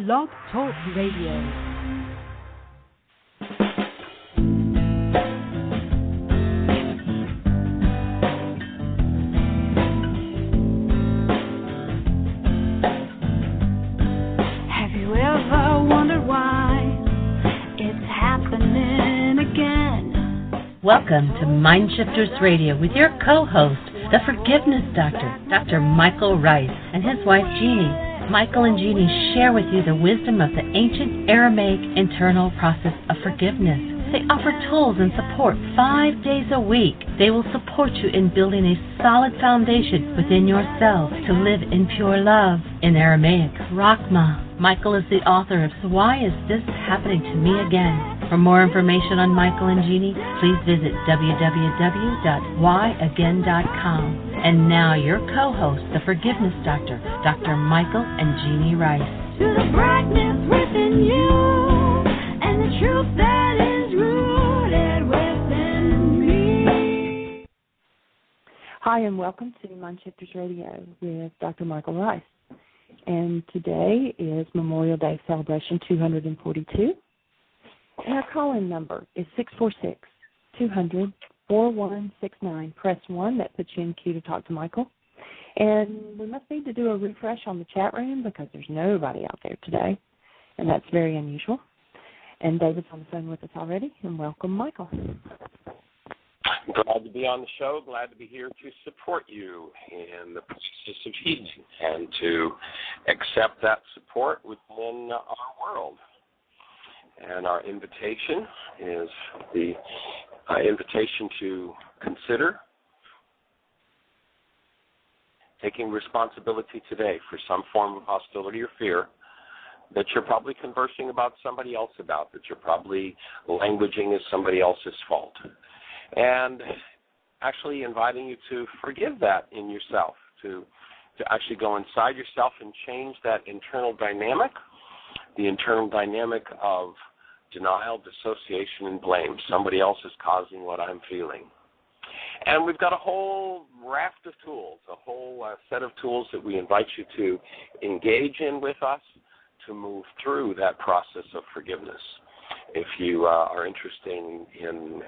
Blog Talk Radio. Welcome to MindShifters Radio with your co-host, the Forgiveness Doctor, Dr. Michael Ryce, and his wife, Jeanie. Michael and Jeanie share with you the wisdom of the ancient Aramaic internal process of forgiveness. They offer tools and support 5 days a week. They will support you in building a solid foundation within yourself to live in pure love. In Aramaic, Rachma. Michael is the author of So Why Is This Happening to Me Again? For more information on Michael and Jeanie, please visit www.whyagain.com. And now your co-host, the Forgiveness Doctor, Dr. Michael and Jeanie Ryce. To the brightness within you and the truth that is rooted within me. Hi, and welcome to MindShifters Radio with Dr. Michael Ryce. And today is Memorial Day Celebration 242. And our call-in number is 646-200-4169. Press 1. That puts you in queue to talk to Michael. And we must need to do a refresh on the chat room because there's nobody out there today, and that's very unusual. And David's on the phone with us already, and welcome, Michael. Glad to be on the show. Glad to be here to support you in the process of healing and to accept that support within our world. And our invitation is the invitation to consider taking responsibility today for some form of hostility or fear that you're probably conversing about somebody else about, that you're probably languaging as somebody else's fault. And actually inviting you to forgive that in yourself, to actually go inside yourself and change that internal dynamic, the internal dynamic of denial, dissociation, and blame. Somebody else is causing what I'm feeling. And we've got a whole raft of tools, a whole set of tools that we invite you to engage in with us to move through that process of forgiveness. If you are interested in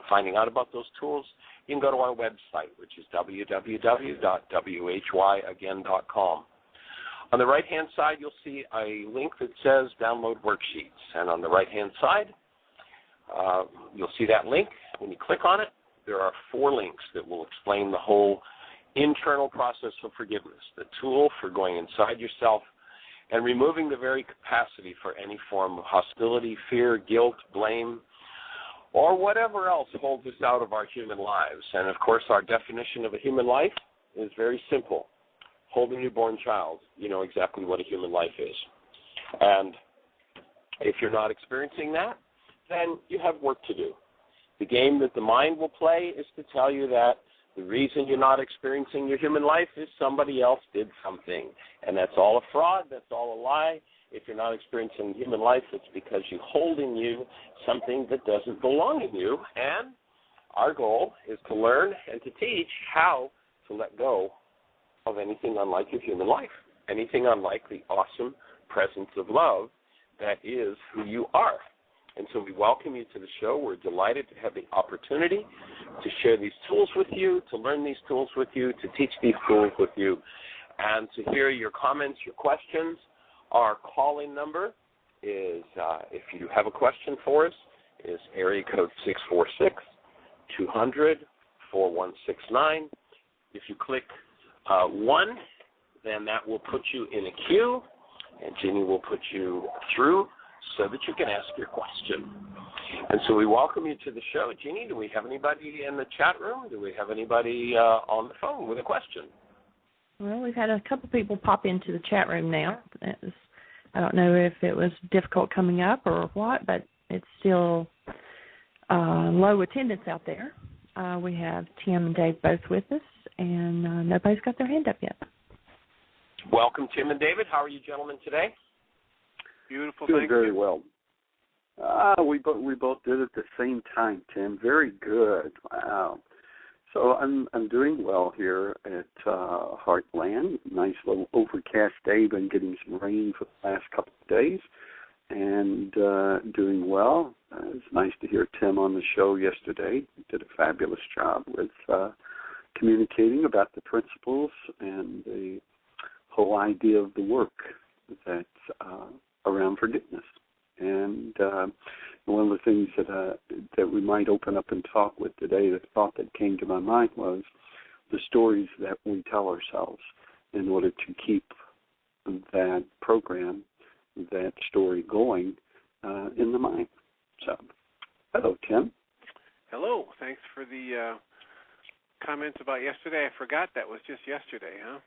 finding out about those tools, you can go to our website, which is www.whyagain.com. On the right-hand side, you'll see a link that says Download Worksheets. And on the right-hand side, you'll see that link. When you click on it, there are 4 links that will explain the whole internal process of forgiveness, the tool for going inside yourself and removing the very capacity for any form of hostility, fear, guilt, blame, or whatever else holds us out of our human lives. And, of course, our definition of a human life is very simple. Hold a newborn child, you know exactly what a human life is. And if you're not experiencing that, then you have work to do. The game that the mind will play is to tell you that the reason you're not experiencing your human life is somebody else did something. And that's all a fraud, that's all a lie. If you're not experiencing human life, it's because you hold in you something that doesn't belong in you. And our goal is to learn and to teach how to let go of anything unlike your human life, anything unlike the awesome presence of love that is who you are. And so we welcome you to the show. We're delighted to have the opportunity to share these tools with you, to learn these tools with you, to teach these tools with you, and to hear your comments, your questions. Our call-in number is, if you have a question for us, is area code 646-200-4169. If you click 1, then that will put you in a queue, and Jeanie will put you through so that you can ask your question. And so we welcome you to the show. Jeanie, do we have anybody in the chat room? Do we have anybody on the phone with a question? Well, we've had a couple people pop into the chat room now. I don't know if it was difficult coming up or what, but it's still low attendance out there. We have Tim and Dave both with us, and nobody's got their hand up yet. Welcome, Tim and David. How are you gentlemen today? Beautiful. Doing very well. We both did it at the same time, Tim. Very good. Wow. So I'm doing well here at Heartland. Nice little overcast day. Been getting some rain for the last couple of days, and doing well. It's nice to hear Tim on the show yesterday. He did a fabulous job with communicating about the principles and the whole idea of the work that's around forgiveness. And one of the things that we might open up and talk with today, the thought that came to my mind was the stories that we tell ourselves in order to keep that program, that story going in the mind. So, hello, Tim. Hello. Thanks for the comments about yesterday. I forgot that was just yesterday, huh?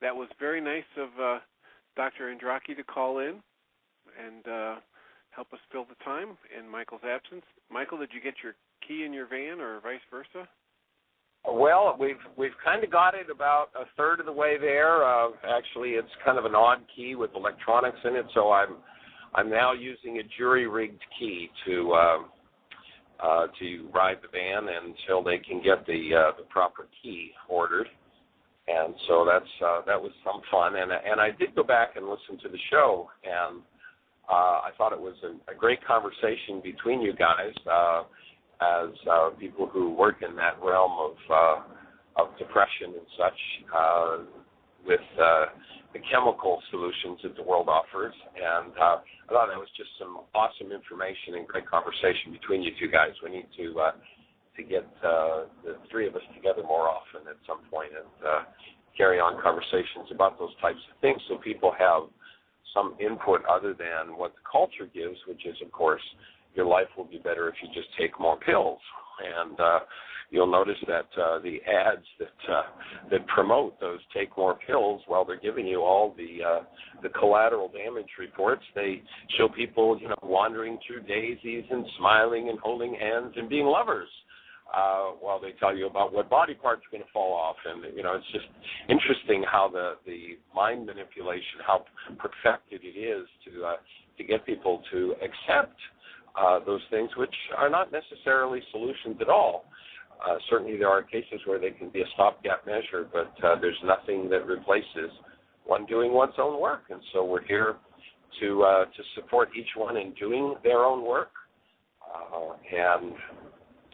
That was very nice of Dr. Andraki to call in and help us fill the time in Michael's absence. Michael, did you get your key in your van or vice versa? Well, we've kind of got it about a third of the way there. Actually, it's kind of an odd key with electronics in it, so I'm now using a jury-rigged key to ride the van until they can get the proper key ordered. And so that was some fun. And I did go back and listen to the show, and I thought it was a great conversation between you guys as people who work in that realm of depression and such with the chemical solutions that the world offers. And I thought that was just some awesome information and great conversation between you two guys. We need to get the three of us together more often at some point and carry on conversations about those types of things so people have some input other than what the culture gives, which is, of course, your life will be better if you just take more pills. And you'll notice that the ads that promote those take more pills, while they're giving you all the collateral damage reports, they show people, wandering through daisies and smiling and holding hands and being lovers. While they tell you about what body parts are going to fall off. And, it's just interesting how the mind manipulation, how perfected it is to get people to accept those things, which are not necessarily solutions at all. Certainly there are cases where they can be a stopgap measure, but there's nothing that replaces one doing one's own work. And so we're here to support each one in doing their own work. And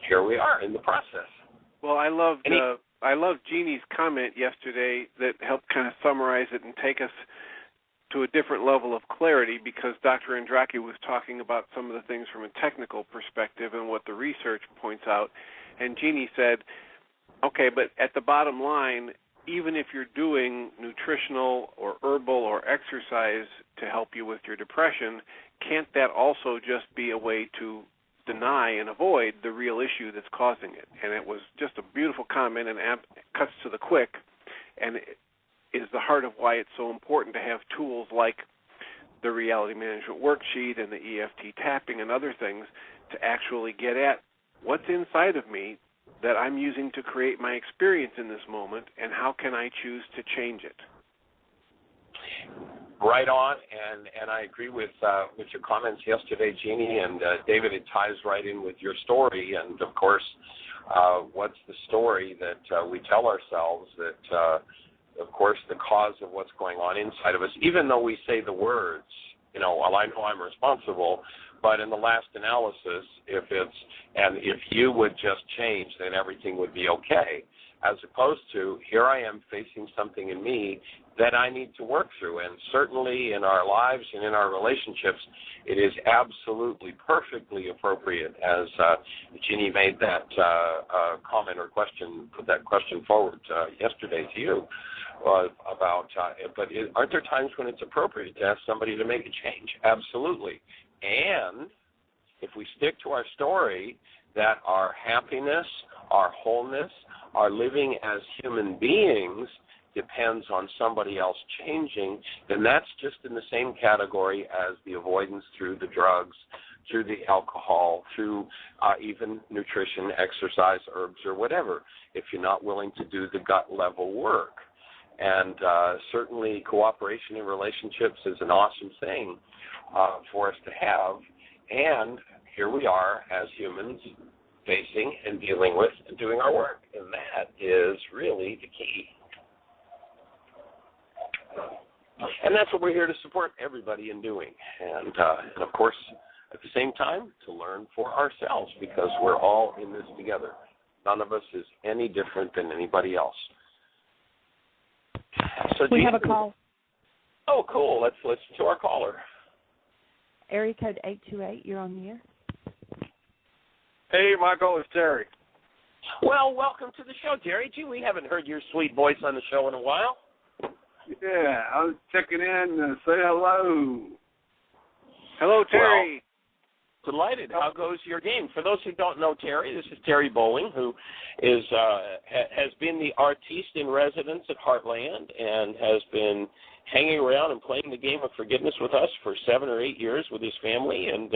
here we are in the process. Well, I loved Jeannie's comment yesterday that helped kind of summarize it and take us to a different level of clarity, because Dr. Andraki was talking about some of the things from a technical perspective and what the research points out. And Jeannie said, okay, but at the bottom line, even if you're doing nutritional or herbal or exercise to help you with your depression, can't that also just be a way to deny and avoid the real issue that's causing it? And it was just a beautiful comment and cuts to the quick, and it is the heart of why it's so important to have tools like the Reality Management Worksheet and the EFT tapping and other things to actually get at what's inside of me that I'm using to create my experience in this moment, and how can I choose to change it? Right on, and I agree with your comments yesterday, Jeannie, and David, it ties right in with your story. And, of course, what's the story that we tell ourselves that, of course, the cause of what's going on inside of us, even though we say the words, well, I know I'm responsible, but in the last analysis, if you would just change, then everything would be okay, as opposed to, here I am facing something in me that I need to work through. And certainly in our lives and in our relationships, it is absolutely perfectly appropriate, as Jeannie made that comment or question, put that question forward yesterday to you, about, aren't there times when it's appropriate to ask somebody to make a change? Absolutely. And if we stick to our story that our happiness, our wholeness, our living as human beings depends on somebody else changing, then that's just in the same category as the avoidance through the drugs, through the alcohol, through even nutrition, exercise, herbs, or whatever, if you're not willing to do the gut-level work. And certainly cooperation in relationships is an awesome thing for us to have. And here we are as humans facing and dealing with and doing our work. And that is really the key. And that's what we're here to support everybody in doing. And of course, at the same time, to learn for ourselves, because we're all in this together. None of us is any different than anybody else. So we have a call. Oh, cool. Let's listen to our caller. Area code 828, you're on the air. Hey, Michael, it's Terry. Well, welcome to the show, Terry. Gee, we haven't heard your sweet voice on the show in a while. Yeah, I was checking in to say hello. Hello, Terry. Well, delighted. How goes your game? For those who don't know Terry, this is Terry Bowling, who is has been the artiste in residence at Heartland and has been hanging around and playing the game of forgiveness with us for 7 or 8 years with his family. And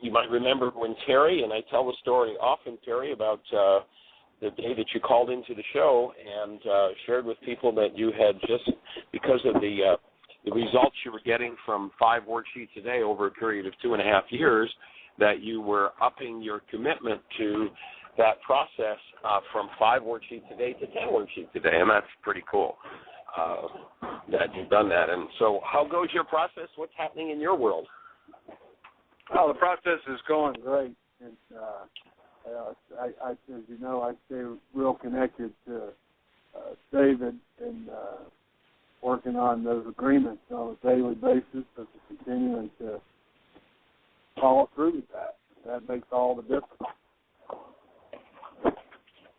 you might remember when Terry, and I tell the story often, Terry, about the day that you called into the show and shared with people that you had just, because of the results you were getting from 5 worksheets a day over a period of 2.5 years, that you were upping your commitment to that process from 5 worksheets a day to 10 worksheets a day, and that's pretty cool that you've done that. And so how goes your process? What's happening in your world? Oh, the process is going great. And, as you know, I stay real connected to David and working on those agreements on a daily basis, but continuing to follow through with that. That makes all the difference.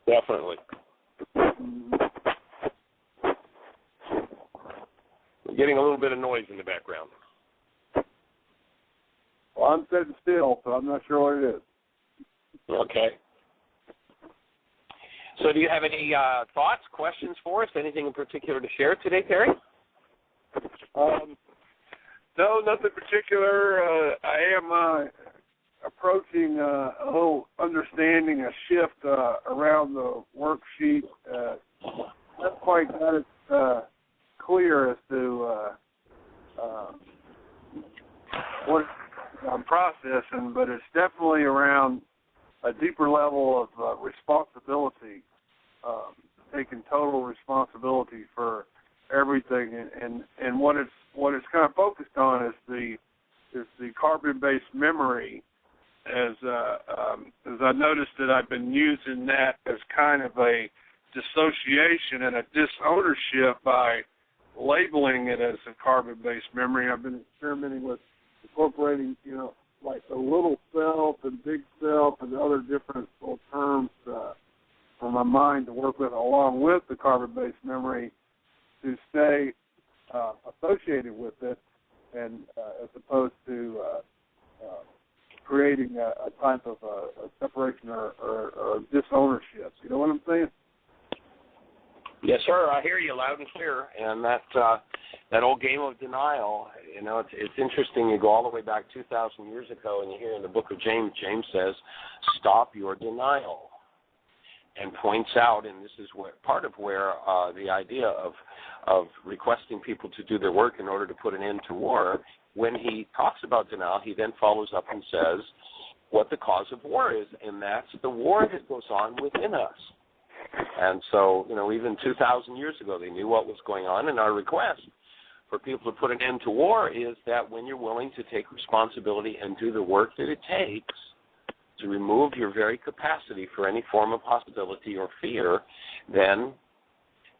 Definitely. Mm-hmm. We're getting a little bit of noise in the background. Well, I'm sitting still, so I'm not sure what it is. Okay. So do you have any thoughts, questions for us, anything in particular to share today, Terry? No, nothing particular. I am approaching a little understanding, a shift around the worksheet. Not quite got it clear as to what I'm processing, but it's definitely around a deeper level of responsibility, taking total responsibility for everything, and what it's kind of focused on is the carbon-based memory. As I noticed that I've been using that as kind of a dissociation and a disownership by labeling it as a carbon-based memory. I've been experimenting with incorporating, like the little self and big self and other different little terms for my mind to work with, along with the carbon-based memory, to stay associated with it, and as opposed to creating a type of a separation or disownership. You know what I'm saying? Yes, sir. I hear you loud and clear. And that old game of denial, it's interesting. You go all the way back 2,000 years ago, and you hear in the book of James, James says, "Stop your denial," and points out, and this is part of where the idea of requesting people to do their work in order to put an end to war. When he talks about denial, he then follows up and says what the cause of war is, and that's the war that goes on within us. And so, even 2,000 years ago, they knew what was going on, and our request for people to put an end to war is that when you're willing to take responsibility and do the work that it takes to remove your very capacity for any form of hostility or fear, then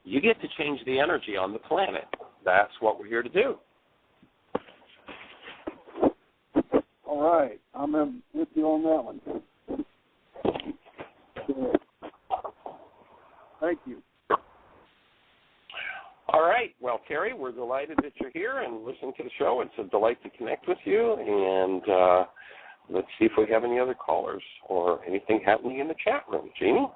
you get to change the energy on the planet. That's what we're here to do. All right. I'm with you on that one. Thank you. All right. Well, Terry, we're delighted that you're here and listening to the show. It's a delight to connect with you. And let's see if we have any other callers or anything happening in the chat room. Jeanie?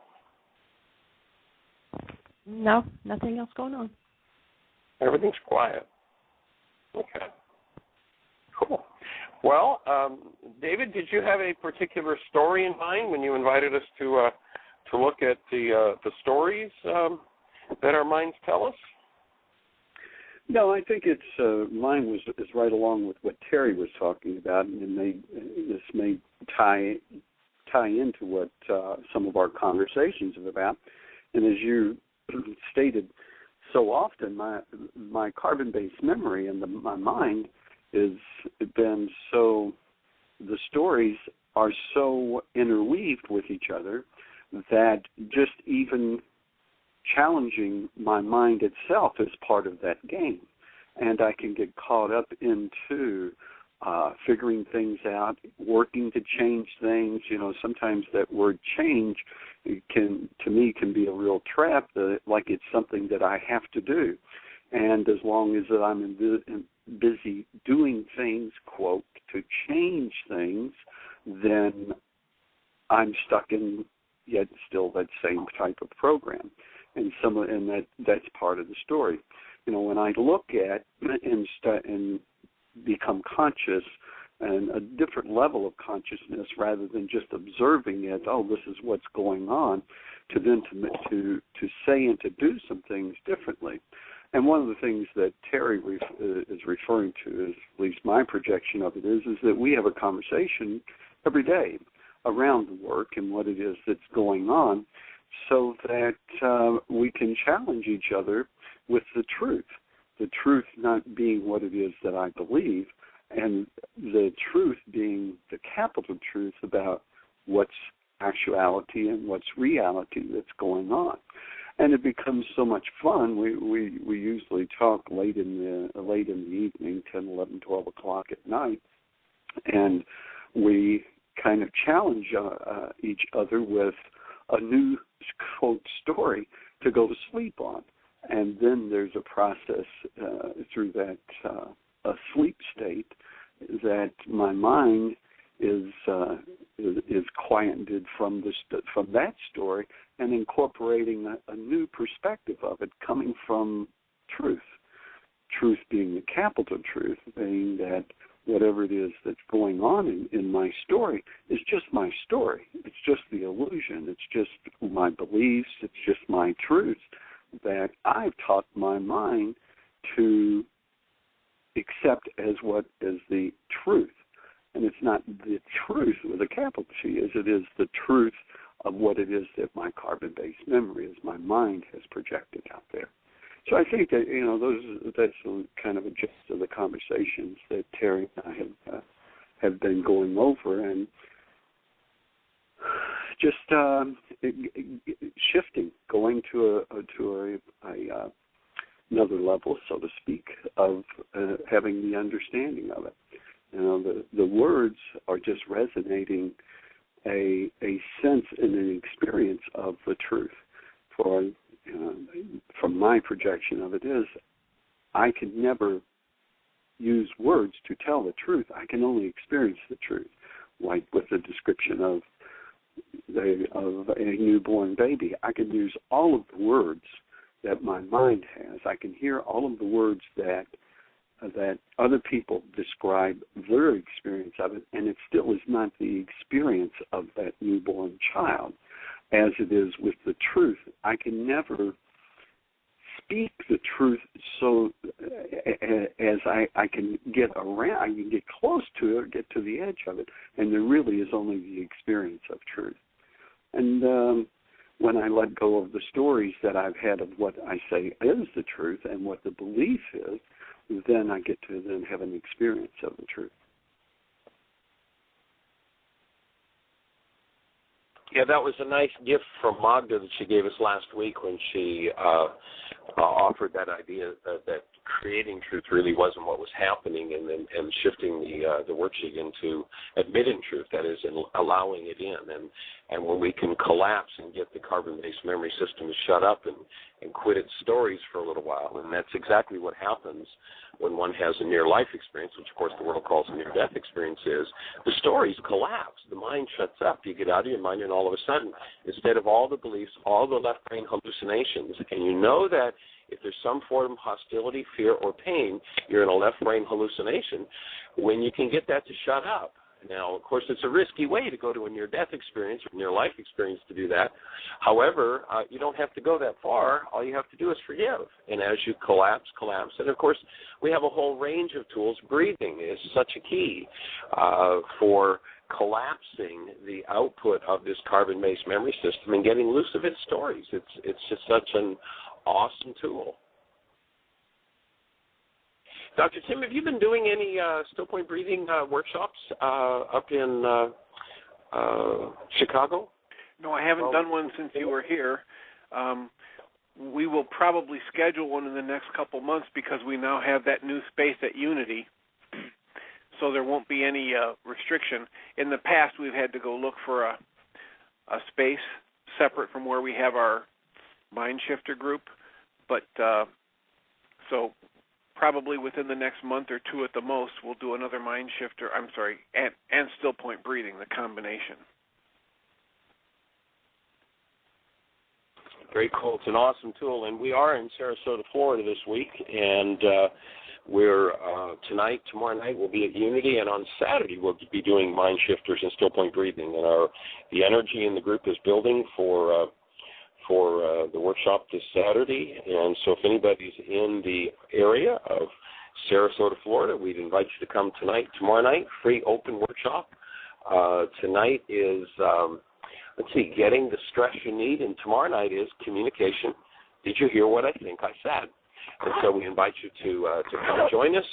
No, nothing else going on. Everything's quiet. Okay. Cool. Well, David, did you have a particular story in mind when you invited us to look at the stories that our minds tell us? No, I think it's mine is right along with what Terry was talking about, and this may tie into what some of our conversations are about. And as you stated, so often my carbon-based memory and my mind has been so, the stories are so interweaved with each other that just even challenging my mind itself is part of that game. And I can get caught up into figuring things out, working to change things. Sometimes that word change can be a real trap, like it's something that I have to do. And as long as I'm busy doing things, quote, to change things, then I'm stuck in yet still that same type of program. And that's part of the story. When I look at and become conscious, and a different level of consciousness rather than just observing it, this is what's going on, to then to say and to do some things differently. And one of the things that Terry is referring to, is at least my projection of it is that we have a conversation every day around the work and what it is that's going on, so that we can challenge each other with the truth not being what it is that I believe, and the truth being the capital truth about what's actuality and what's reality that's going on. And it becomes so much fun. We usually talk late in the evening, 10, 11, 12 o'clock at night, and we kind of challenge each other with a new, quote, story to go to sleep on. And then there's a process through that a sleep state that my mind is quieted from that story and incorporating a new perspective of it coming from truth. Truth being the capital truth, being that whatever it is that's going on in my story is just my story. It's just the illusion. It's just my beliefs. It's just my truths that I've taught my mind to accept as what is the truth. And it's not the truth with a capital T as it is the truth of what it is that my carbon-based memory, as my mind, has projected out there. So I think that that's kind of a gist of the conversations that Terry and I have been going over, and just shifting, going to another level, so to speak, of having the understanding of it. The words are just resonating a sense and an experience of the truth. From my projection of it is, I can never use words to tell the truth. I can only experience the truth, like with the description of a newborn baby. I can use all of the words that my mind has. I can hear all of the words that other people describe their experience of it, and it still is not the experience of that newborn child as it is with the truth. I can never speak the truth so as I can get around, I can get close to it, get to the edge of it, and there really is only the experience of truth. And when I let go of the stories that I've had of what I say is the truth and what the belief is, then I get to then have an experience of the truth. Yeah, that was a nice gift from Magda that she gave us last week when she offered that idea that creating truth really wasn't what was happening, and shifting the worksheet into admitting truth, that is, and allowing it in. And when we can collapse and get the carbon-based memory system to shut up and quit its stories for a little while, and that's exactly what happens when one has a near-life experience, which, of course, the world calls a near-death experience, is the stories collapse. The mind shuts up. You get out of your mind, and all of a sudden, instead of all the beliefs, all the left brain hallucinations, and you know that if there's some form of hostility, fear, or pain, you're in a left brain hallucination. When you can get that to shut up Now, of course, it's a risky way to go to a near-death experience or near-life experience to do that. However, you don't have to go that far. All you have to do is forgive. And as you collapse. And, of course, we have a whole range of tools. Breathing is such a key for collapsing the output of this carbon-based memory system and getting loose of its stories. It's just such an awesome tool. Dr. Tim, have you been doing any still point breathing workshops up in Chicago? No, I haven't done one since you were here. We will probably schedule one in the next couple months because we now have that new space at Unity, so there won't be any restriction. In the past, we've had to go look for a space separate from where we have our MindShifter group, but so probably within the next month or two at the most, we'll do another MindShifter, and still point breathing, the combination. Very cool. It's an awesome tool. And we are in Sarasota, Florida this week, and we're tonight, tomorrow night, we'll be at Unity, and on Saturday we'll be doing MindShifters and still point breathing. And the energy in the group is building for the workshop this Saturday. And so if anybody's in the area of Sarasota, Florida, we'd invite you to come tonight, tomorrow night, free open workshop. Tonight is, getting the stress you need, and tomorrow night is communication. Did you hear what I think I said? And so we invite you to come join us.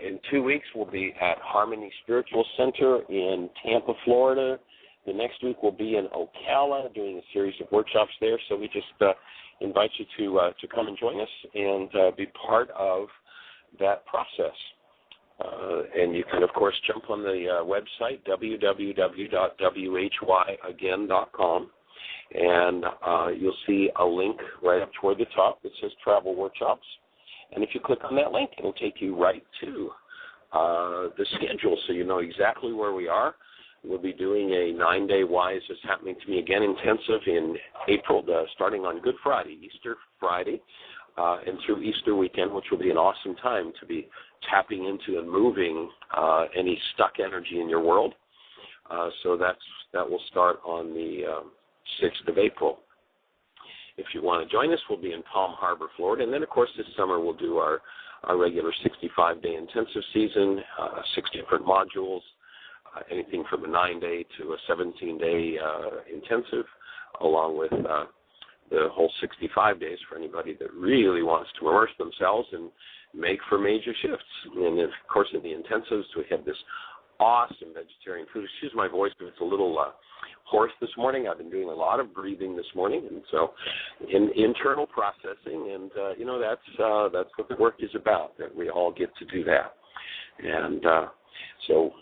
In 2 weeks, we'll be at Harmony Spiritual Center in Tampa, Florida. The next week we'll be in Ocala doing a series of workshops there. So we just invite you to come and join us and be part of that process. And you can, of course, jump on the website, www.whyagain.com, and you'll see a link right up toward the top that says Travel Workshops. And if you click on that link, it'll take you right to the schedule so you know exactly where we are. We'll be doing a 9-day Why Is This Happening to Me Again intensive in April, starting on Good Friday, Easter Friday, and through Easter weekend, which will be an awesome time to be tapping into and moving any stuck energy in your world. So that will start on the 6th of April. If you want to join us, we'll be in Palm Harbor, Florida. And then, of course, this summer we'll do our regular 65-day intensive season, 6 different modules, anything from a 9-day to a 17-day intensive, along with the whole 65 days for anybody that really wants to immerse themselves and make for major shifts. And, of course, in the intensives, we have this awesome vegetarian food. Excuse my voice if it's a little hoarse this morning. I've been doing a lot of breathing this morning, and so internal processing, and that's what the work is about, that we all get to do that. And so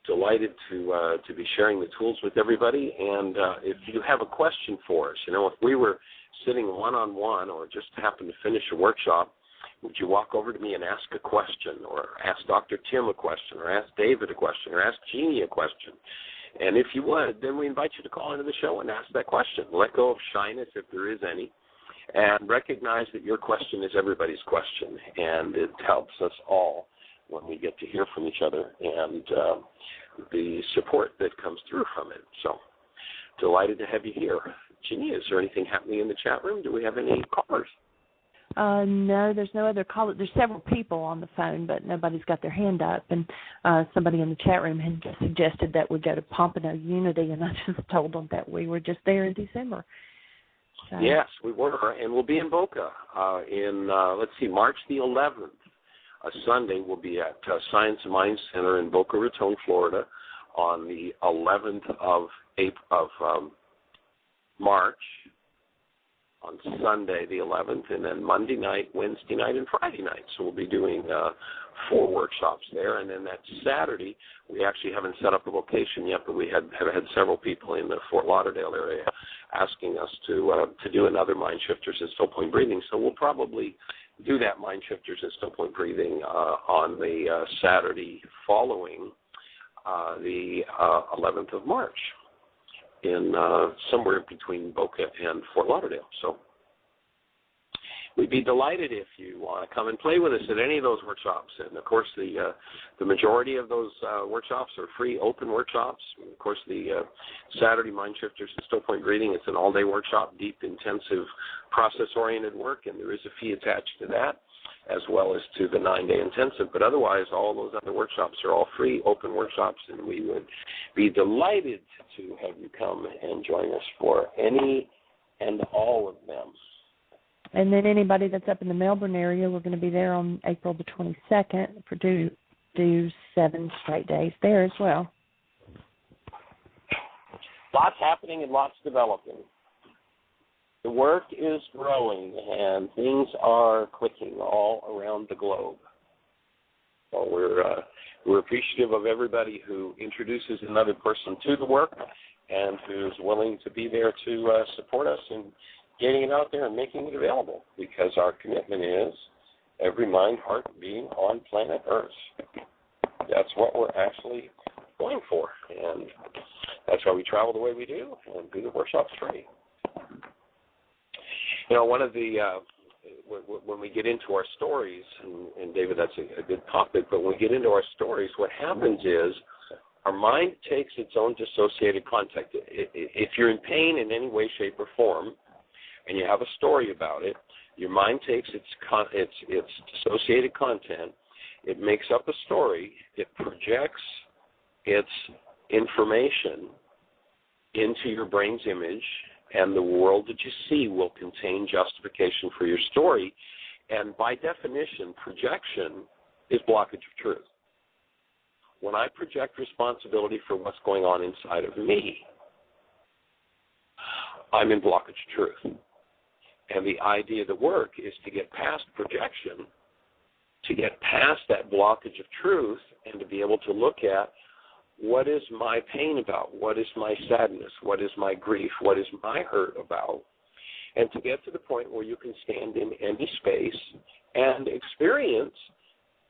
delighted to be sharing the tools with everybody. And if you have a question for us, if we were sitting one-on-one or just happened to finish a workshop, would you walk over to me and ask a question, or ask Dr. Tim a question, or ask David a question, or ask Jeanie a question? And if you would, then we invite you to call into the show and ask that question. Let go of shyness if there is any, and recognize that your question is everybody's question, and it helps us all when we get to hear from each other and the support that comes through from it. So delighted to have you here. Jeanie, is there anything happening in the chat room? Do we have any callers? No, there's no other caller. There's several people on the phone, but nobody's got their hand up. And somebody in the chat room had suggested that we go to Pompano Unity, and I just told them that we were just there in December. So. Yes, we were, and we'll be in Boca in March the 11th. A Sunday, we'll be at Science and Mind Center in Boca Raton, Florida, on the 11th of March, on Sunday the 11th, and then Monday night, Wednesday night, and Friday night. So we'll be doing 4 workshops there. And then that Saturday, we actually haven't set up a location yet, but we have had several people in the Fort Lauderdale area asking us to do another MindShifters and Still Point Breathing. So we'll probably do that MindShifters and Still Point Breathing on the Saturday following the 11th of March in somewhere between Boca and Fort Lauderdale. So we'd be delighted if you want to come and play with us at any of those workshops. And, of course, the majority of those workshops are free, open workshops. Of course, the Saturday MindShifters and Still Point Breathing, it's an all-day workshop, deep, intensive, process-oriented work, and there is a fee attached to that, as well as to the 9-day intensive. But otherwise, all those other workshops are all free, open workshops, and we would be delighted to have you come and join us for any and all of them. And then anybody that's up in the Melbourne area, we're going to be there on April the 22nd for do 7 straight days there as well. Lots happening and lots developing. The work is growing, and things are clicking all around the globe. So we're appreciative of everybody who introduces another person to the work and who's willing to be there to support us in getting it out there and making it available, because our commitment is every mind, heart, being on planet Earth. That's what we're actually going for, and that's why we travel the way we do and do the workshops free. You know, one of the when we get into our stories, and David, that's a good topic, but when we get into our stories, what happens is our mind takes its own dissociated content. If you're in pain in any way, shape, or form, and you have a story about it, your mind takes its dissociated content, it makes up a story, it projects its information into your brain's image, and the world that you see will contain justification for your story. And by definition, projection is blockage of truth. When I project responsibility for what's going on inside of me, I'm in blockage of truth. And the idea of the work is to get past projection, to get past that blockage of truth, and to be able to look at what is my pain about, what is my sadness, what is my grief, what is my hurt about, and to get to the point where you can stand in any space and experience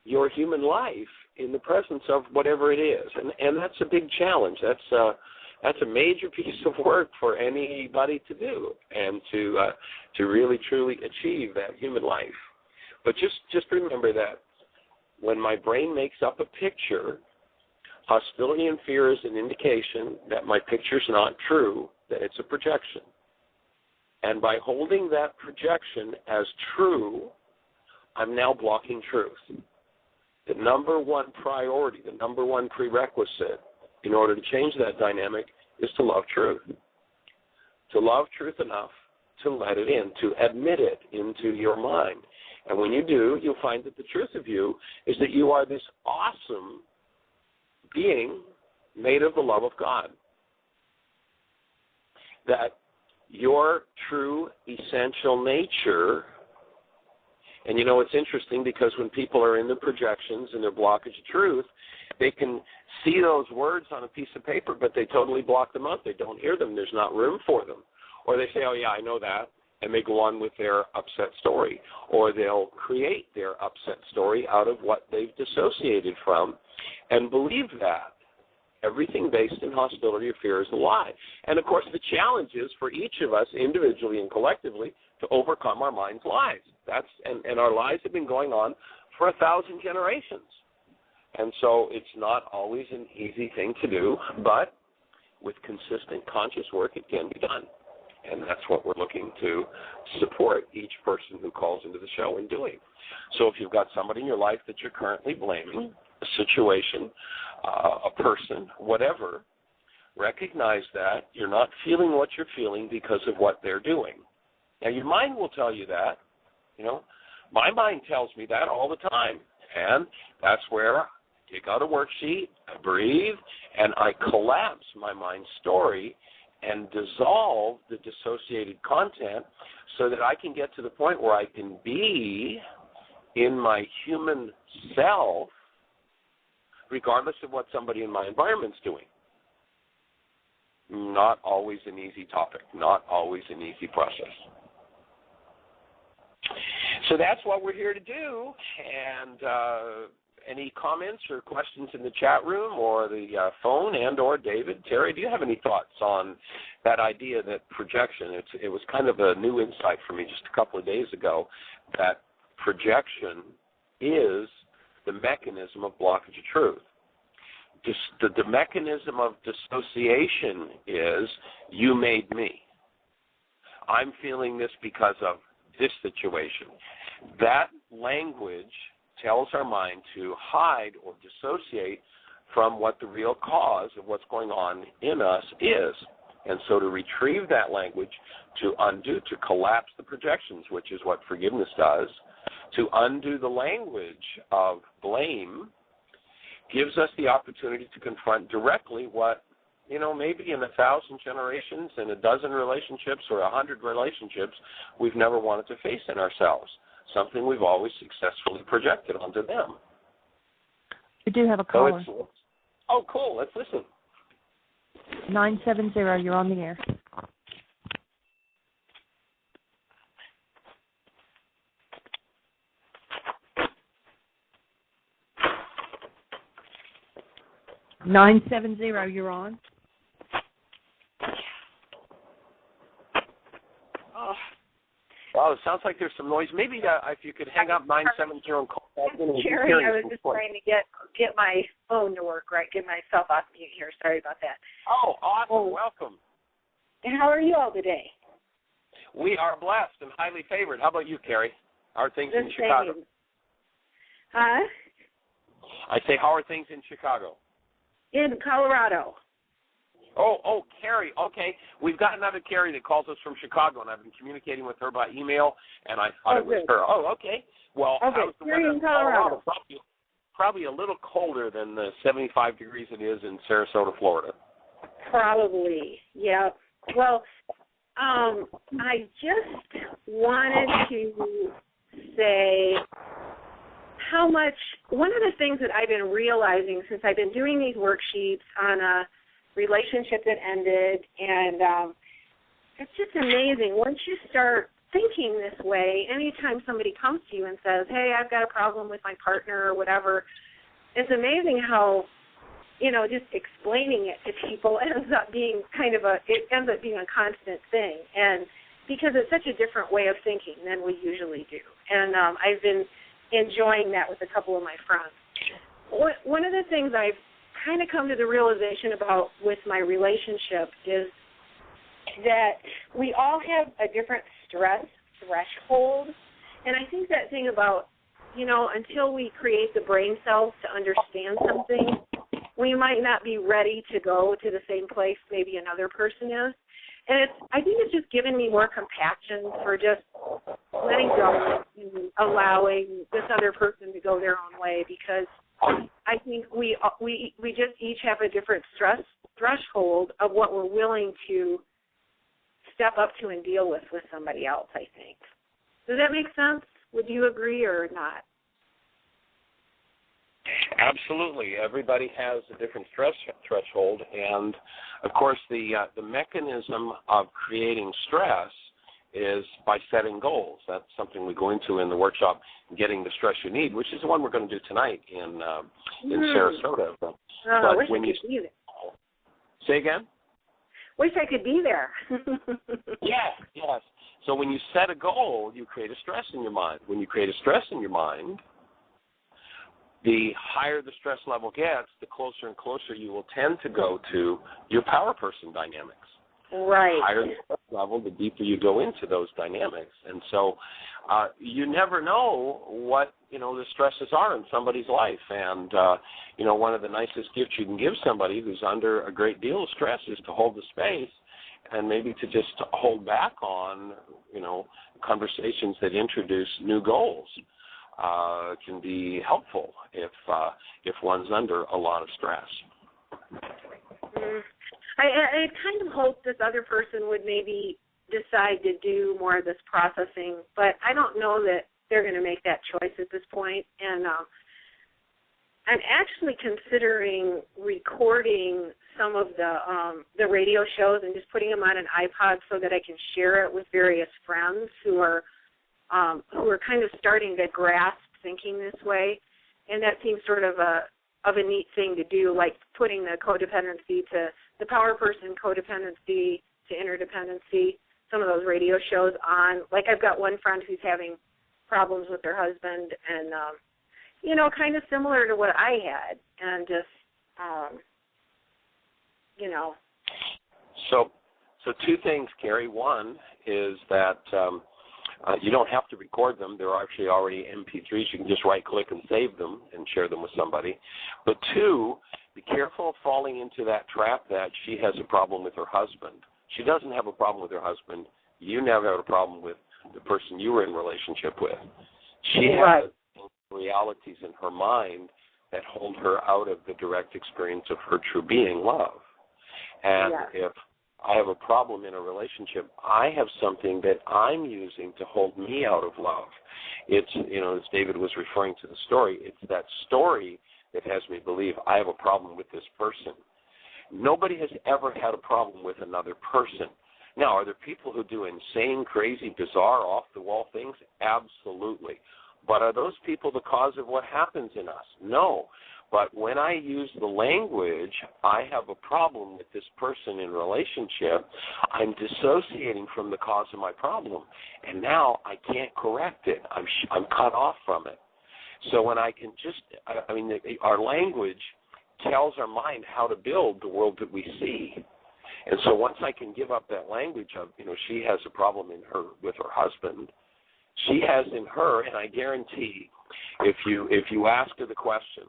your human life in the presence of whatever it is. And that's a big challenge. That's a major piece of work for anybody to do, and to really truly achieve that human life. But just remember that when my brain makes up a picture, hostility and fear is an indication that my picture's not true, that it's a projection. And by holding that projection as true, I'm now blocking truth. The number one priority, the number one prerequisite in order to change that dynamic is to love truth. To love truth enough to let it in, to admit it into your mind. And when you do, you'll find that the truth of you is that you are this awesome being made of the love of God. That your true essential nature, and you know it's interesting because when people are in the projections and their blockage of truth, they can see those words on a piece of paper, but they totally block them out. They don't hear them. There's not room for them. Or they say, oh, yeah, I know that, and they go on with their upset story. Or they'll create their upset story out of what they've dissociated from and believe that. Everything based in hostility or fear is a lie. And, of course, the challenge is for each of us individually and collectively to overcome our mind's lies. And our lies have been going on for 1,000 generations. And so it's not always an easy thing to do, but with consistent conscious work, it can be done. And that's what we're looking to support each person who calls into the show in doing. So if you've got somebody in your life that you're currently blaming, a situation, a person, whatever, recognize that you're not feeling what you're feeling because of what they're doing. Now, your mind will tell you that. You know, my mind tells me that all the time. And that's where I take out a worksheet, I breathe, and I collapse my mind's story and dissolve the dissociated content so that I can get to the point where I can be in my human self regardless of what somebody in my environment's doing. Not always an easy topic, not always an easy process. So that's what we're here to do, and any comments or questions in the chat room or the phone and or David, Terry, do you have any thoughts on that idea that projection, it was kind of a new insight for me just a couple of days ago, that projection is the mechanism of blockage of truth. The mechanism of dissociation is you made me. I'm feeling this because of this situation. That language tells our mind to hide or dissociate from what the real cause of what's going on in us is. And so to retrieve that language, to undo, to collapse the projections, which is what forgiveness does, to undo the language of blame, gives us the opportunity to confront directly what, maybe in 1,000 generations, in 12 relationships or 100 relationships, we've never wanted to face in ourselves, something we've always successfully projected onto them. We do have a caller. Oh, cool. Let's listen. 970, you're on the air. You're on. Oh. Wow, it sounds like there's some noise. Maybe if you could hang up 970 and call back in. Jerry, I was just trying to get my phone to work right, get myself off mute here. Sorry about that. Oh, awesome. Welcome. And how are you all today? We are blessed and highly favored. How about you, Carrie? How are things in Chicago? Huh? I say, how are things in Chicago? In Colorado. Oh, Carrie. Okay. We've got another Carrie that calls us from Chicago, and I've been communicating with her by email, and I thought it was her. Oh, okay. Well, how's the weather in Colorado? Probably a little colder than the 75 degrees it is in Sarasota, Florida. Probably, yeah. Well, I just wanted to say how much, one of the things that I've been realizing since I've been doing these worksheets on a relationship that ended, and it's just amazing. Once you start thinking this way, anytime somebody comes to you and says, hey, I've got a problem with my partner or whatever, it's amazing how, just explaining it to people ends up being a constant thing. And because it's such a different way of thinking than we usually do. And I've been enjoying that with a couple of my friends. One of the things I've kind of come to the realization about with my relationship is that we all have a different stress threshold. And I think that thing about, until we create the brain cells to understand something, we might not be ready to go to the same place maybe another person is. And I think it's just given me more compassion for just letting go and allowing this other person to go their own way, because I think we just each have a different stress threshold of what we're willing to step up to and deal with somebody else, I think. Does that make sense? Would you agree or not? Absolutely. Everybody has a different stress threshold, and of course the mechanism of creating stress is by setting goals. That's something we go into in the workshop, Getting the Stress You Need, which is the one we're going to do tonight in Sarasota. But I wish I could be there. Say again? Wish I could be there. Yes. So when you set a goal, you create a stress in your mind. When you create a stress in your mind, the higher the stress level gets, the closer and closer you will tend to go to your power person dynamics. Right. The higher the stress level, the deeper you go into those dynamics. And so you never know what, the stresses are in somebody's life. And, one of the nicest gifts you can give somebody who's under a great deal of stress is to hold the space and maybe to just hold back on, conversations that introduce new goals. Can be helpful if one's under a lot of stress. I kind of hope this other person would maybe decide to do more of this processing, but I don't know that they're going to make that choice at this point. And I'm actually considering recording some of the radio shows and just putting them on an iPod so that I can share it with various friends who are kind of starting to grasp thinking this way. And that seems sort of a neat thing to do, like putting the codependency to the power person codependency to interdependency, some of those radio shows on. Like I've got one friend who's having problems with her husband, and kind of similar to what I had, and just So two things, Carrie. One is that you don't have to record them. There are actually already MP3s. You can just right-click and save them and share them with somebody. But two, be careful of falling into that trap that she has a problem with her husband. She doesn't have a problem with her husband. You never had a problem with the person you were in relationship with. She has realities in her mind that hold her out of the direct experience of her true being, love. And if I have a problem in a relationship, I have something that I'm using to hold me out of love. It's, as David was referring to the story, it's that story that has me believe I have a problem with this person. Nobody has ever had a problem with another person. Now, are there people who do insane, crazy, bizarre, off-the-wall things? Absolutely. But are those people the cause of what happens in us? No. But when I use the language, I have a problem with this person in relationship, I'm dissociating from the cause of my problem. And now I can't correct it. I'm cut off from it. So when I can our language tells our mind how to build the world that we see. And so once I can give up that language of, she has a problem with her husband, she has in her, and I guarantee if you ask her the question,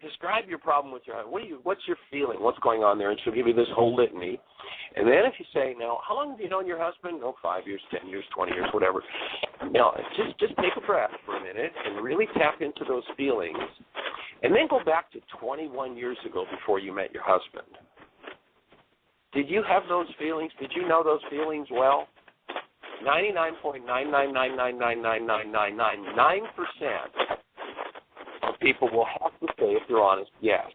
describe your problem with your husband. What's your feeling? What's going on there? And she'll give you this whole litany. And then if you say, now, how long have you known your husband? 5 years, 10 years, 20 years, whatever. Just take a breath for a minute and really tap into those feelings. And then go back to 21 years ago before you met your husband. Did you have those feelings? Did you know those feelings well? 99.999999999% of people will have to say, if they're honest, yes.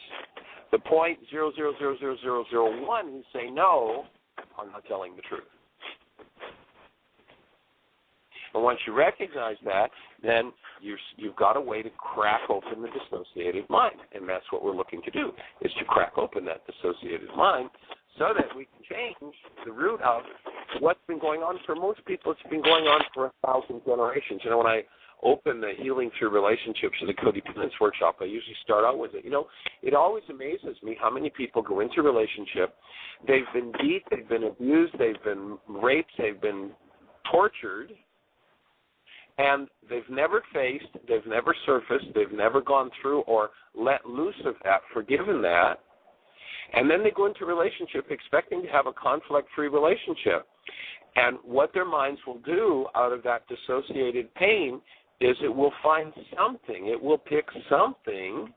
The 0.0000001 who say no are not telling the truth. And once you recognize that, then you've got a way to crack open the dissociated mind. And that's what we're looking to do, is to crack open that dissociated mind so that we can change the root of what's been going on. For most people, it's been going on for 1,000 generations. When I open the Healing Through Relationships or the Codependence Workshop, I usually start out with it. It always amazes me how many people go into a relationship. They've been beat, they've been abused, they've been raped, they've been tortured, and they've never faced, they've never surfaced, they've never gone through or let loose of that, forgiven that. And then they go into a relationship expecting to have a conflict-free relationship. And what their minds will do out of that dissociated pain is it will find something. It will pick something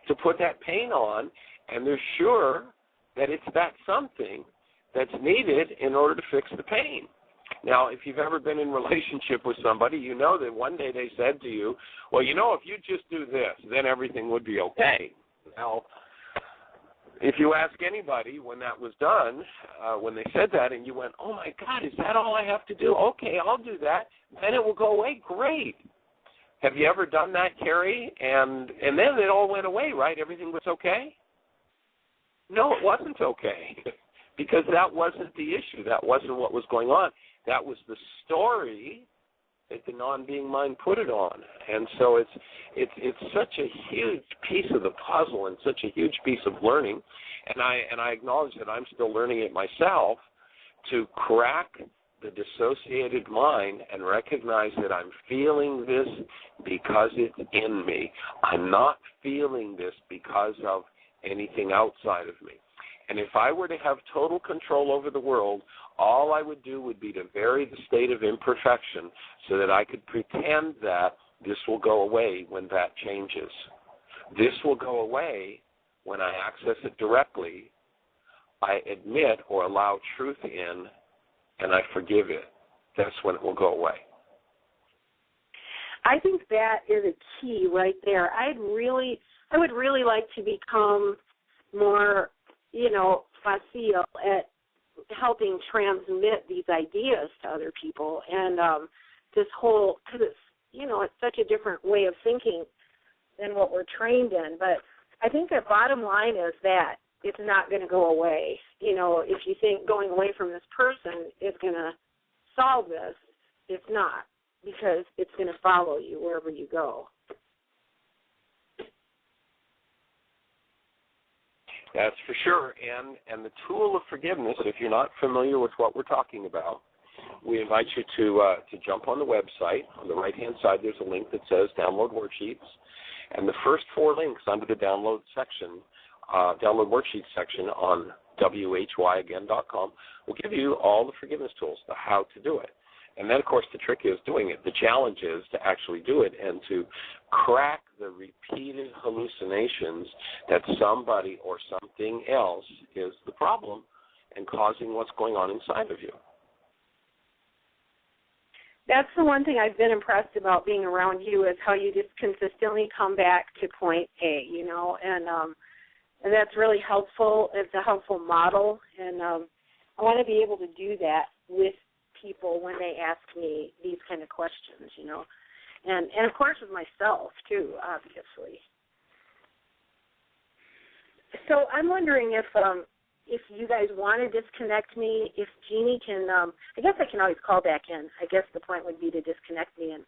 to put that pain on, and they're sure that it's that something that's needed in order to fix the pain. Now, if you've ever been in a relationship with somebody, you know that one day they said to you, well, if you just do this, then everything would be okay. Now, if you ask anybody when that was done, when they said that, and you went, oh, my God, is that all I have to do? Okay, I'll do that. Then it will go away. Great. Have you ever done that, Carrie? And then it all went away, right? Everything was okay? No, it wasn't okay because that wasn't the issue. That wasn't what was going on. That was the story that the non-being mind put it on. And so it's such a huge piece of the puzzle and such a huge piece of learning, and I acknowledge that I'm still learning it myself, to crack the dissociated mind and recognize that I'm feeling this because it's in me. I'm not feeling this because of anything outside of me. And if I were to have total control over the world, all I would do would be to vary the state of imperfection so that I could pretend that this will go away when that changes. This will go away when I access it directly, I admit or allow truth in, and I forgive it. That's when it will go away. I think that is a key right there. I would really like to become more, facile at helping transmit these ideas to other people, and this whole, because it's such a different way of thinking than what we're trained in. But I think the bottom line is that it's not going to go away. If you think going away from this person is going to solve this, it's not. because it's going to follow you wherever you go. That's for sure. And the tool of forgiveness, if you're not familiar with what we're talking about, we invite you to jump on the website. On the right-hand side, there's a link that says Download Worksheets. And the first 4 links under the download worksheet section on whyagain.com will give you all the forgiveness tools, the how to do it. And then, of course, the trick is doing it. The challenge is to actually do it and to crack the repeated hallucinations that somebody or something else is the problem and causing what's going on inside of you. That's the one thing I've been impressed about being around you is how you just consistently come back to point A, you know, and that's really helpful. It's a helpful model, and I want to be able to do that with people when they ask me these kind of questions, you know, and of course with myself too, obviously. So I'm wondering if you guys want to disconnect me, if Jeanie can, I guess I can always call back in. I guess the point would be to disconnect me and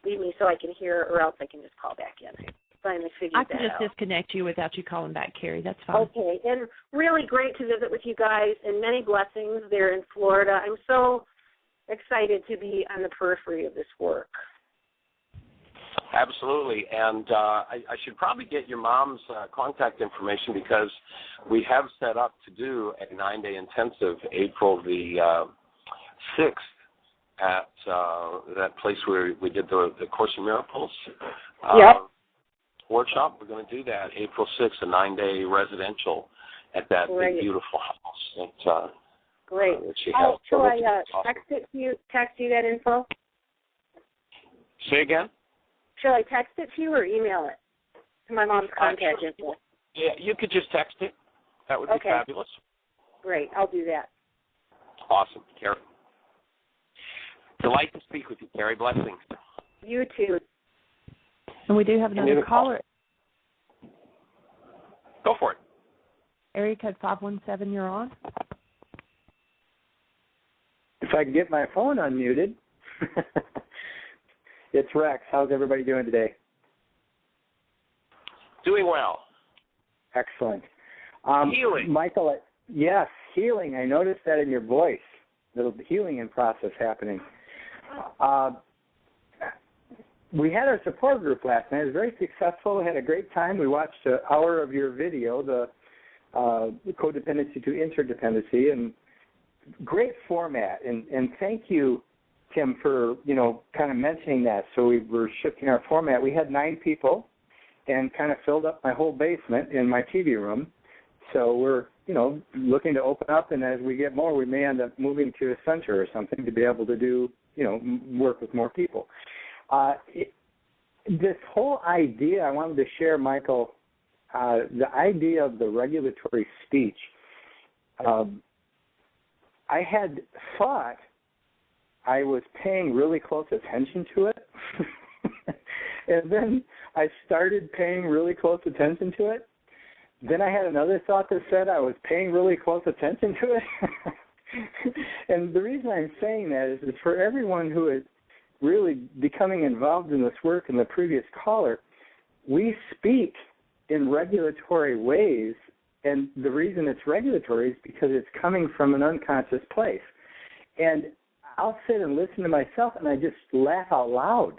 leave me so I can hear, or else I can just call back in. Finally figured that out. I can just disconnect you without you calling back, Carrie. That's fine. Okay, and really great to visit with you guys, and many blessings there in Florida. I'm so excited to be on the periphery of this work. Absolutely, and I should probably get your mom's contact information because we have set up to do a 9-day intensive April the 6th at that place where we did the Course in Miracles workshop. We're going to do that April 6th, a 9-day residential at that big, beautiful house. That, great. Shall I text you that info? Say again? Shall I text it to you or email it to my mom's contact info? Yeah, you could just text it. That would be fabulous. Great, I'll do that. Awesome, Carrie. Delight to speak with you, Carrie. Blessings. You too. And we do have another caller. Go for it. Area code 517, you're on. If I can get my phone unmuted. It's Rex. How's everybody doing today? Doing well. Excellent. Healing. Michael, yes, healing. I noticed that in your voice. Little healing in process happening. We had our support group last night. It was very successful. We had a great time. We watched an hour of your video, the codependency to interdependency, and great format. And thank you, Tim, for, kind of mentioning that. So we were shifting our format. We had 9 people and kind of filled up my whole basement in my TV room. So we're, looking to open up, and as we get more, we may end up moving to a center or something to be able to do, work with more people. This whole idea, I wanted to share, Michael, the idea of the regulatory speech. I had thought I was paying really close attention to it, and then I started paying really close attention to it. Then I had another thought that said I was paying really close attention to it. And the reason I'm saying that is for everyone who is really becoming involved in this work, and the previous caller, we speak in regulatory ways, and the reason it's regulatory is because it's coming from an unconscious place. And I'll sit and listen to myself, and I just laugh out loud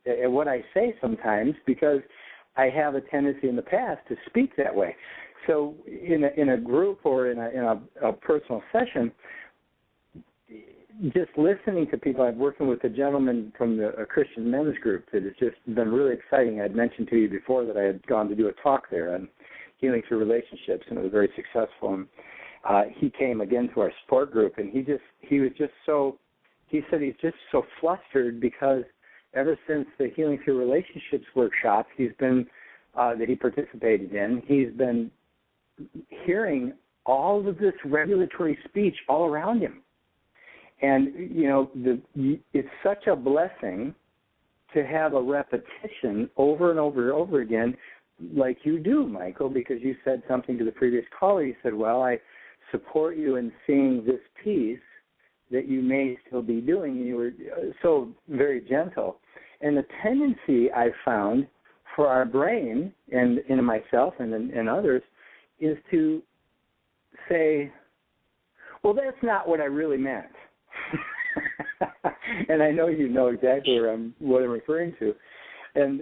at what I say sometimes because I have a tendency in the past to speak that way. So in a group or in a personal session, just listening to people, I'm working with a gentleman from a Christian men's group that has just been really exciting. I had mentioned to you before that I had gone to do a talk there on healing through relationships, and it was very successful. And he came again to our support group, and he said he's just so flustered because ever since the Healing Through Relationships workshop that he participated in, he's been hearing all of this regulatory speech all around him. And, it's such a blessing to have a repetition over and over and over again like you do, Michael, because you said something to the previous caller. You said, well, I support you in seeing this piece that you may still be doing, and you were so very gentle. And the tendency I found for our brain, and in myself and others, is to say, well, that's not what I really meant. And I know you know exactly what I'm referring to. And